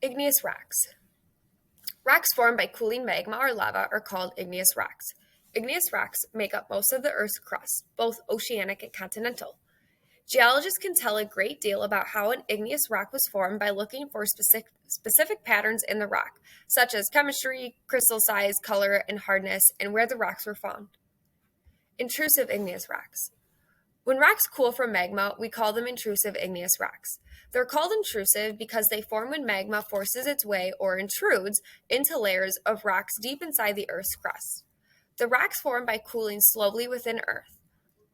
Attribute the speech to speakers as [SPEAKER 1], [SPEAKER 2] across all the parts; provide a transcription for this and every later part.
[SPEAKER 1] Igneous rocks. Rocks formed by cooling magma or lava are called igneous rocks. Igneous rocks make up most of the Earth's crust, both oceanic and continental. Geologists can tell a great deal about how an igneous rock was formed by looking for specific patterns in the rock, such as chemistry, crystal size, color, and hardness, and where the rocks were found. Intrusive igneous rocks. When rocks cool from magma, we call them intrusive igneous rocks. They're called intrusive because they form when magma forces its way or intrudes into layers of rocks deep inside the Earth's crust. The rocks form by cooling slowly within Earth.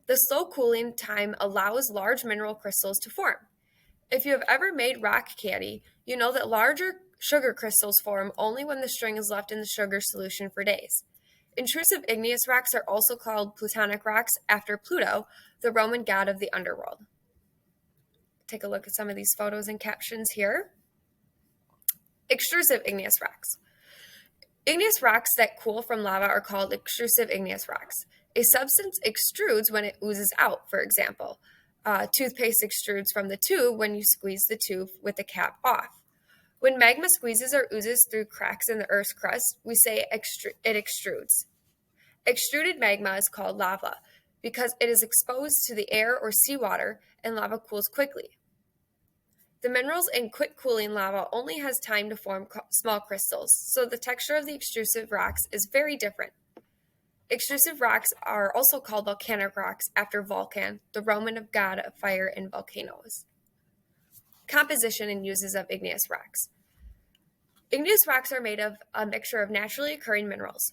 [SPEAKER 1] The slow cooling time allows large mineral crystals to form. If you have ever made rock candy, you know that larger sugar crystals form only when the string is left in the sugar solution for days. Intrusive igneous rocks are also called plutonic rocks after Pluto, the Roman god of the underworld. Take a look at some of these photos and captions here. Extrusive igneous rocks. Igneous rocks that cool from lava are called extrusive igneous rocks. A substance extrudes when it oozes out, for example. Toothpaste extrudes from the tube when you squeeze the tube with the cap off. When magma squeezes or oozes through cracks in the Earth's crust, we say it extrudes. Extruded magma is called lava because it is exposed to the air or seawater and lava cools quickly. The minerals in quick cooling lava only has time to form small crystals, so the texture of the extrusive rocks is very different. Extrusive rocks are also called volcanic rocks after Vulcan, the Roman god of fire and volcanoes. Composition and uses of igneous rocks. Igneous rocks are made of a mixture of naturally occurring minerals.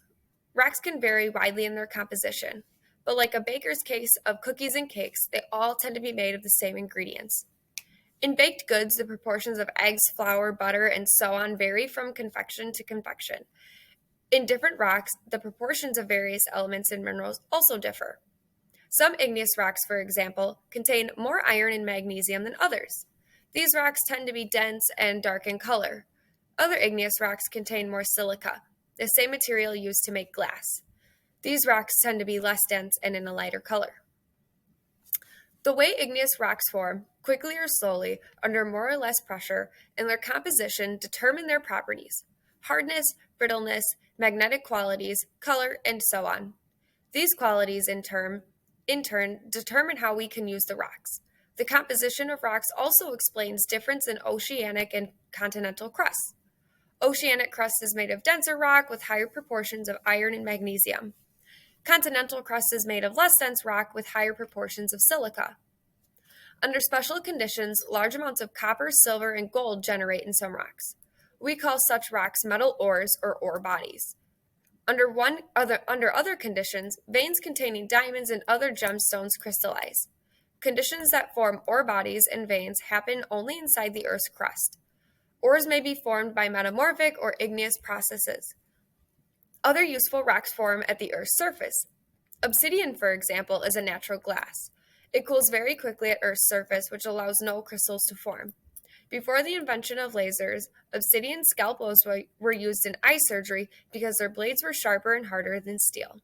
[SPEAKER 1] Rocks can vary widely in their composition, but like a baker's case of cookies and cakes, they all tend to be made of the same ingredients. In baked goods, the proportions of eggs, flour, butter, and so on vary from confection to confection. In different rocks, the proportions of various elements and minerals also differ. Some igneous rocks, for example, contain more iron and magnesium than others. These rocks tend to be dense and dark in color. Other igneous rocks contain more silica, the same material used to make glass. These rocks tend to be less dense and in a lighter color. The way igneous rocks form, quickly or slowly, under more or less pressure, and their composition determine their properties: hardness, brittleness, magnetic qualities, color, and so on. These qualities, in turn, determine how we can use the rocks. The composition of rocks also explains difference in oceanic and continental crusts. Oceanic crust is made of denser rock with higher proportions of iron and magnesium. Continental crust is made of less dense rock with higher proportions of silica. Under special conditions, large amounts of copper, silver, and gold generate in some rocks. We call such rocks metal ores or ore bodies. Under other conditions, veins containing diamonds and other gemstones crystallize. Conditions that form ore bodies and veins happen only inside the Earth's crust. Ores may be formed by metamorphic or igneous processes. Other useful rocks form at the Earth's surface. Obsidian, for example, is a natural glass. It cools very quickly at Earth's surface, which allows no crystals to form. Before the invention of lasers, obsidian scalpels were used in eye surgery because their blades were sharper and harder than steel.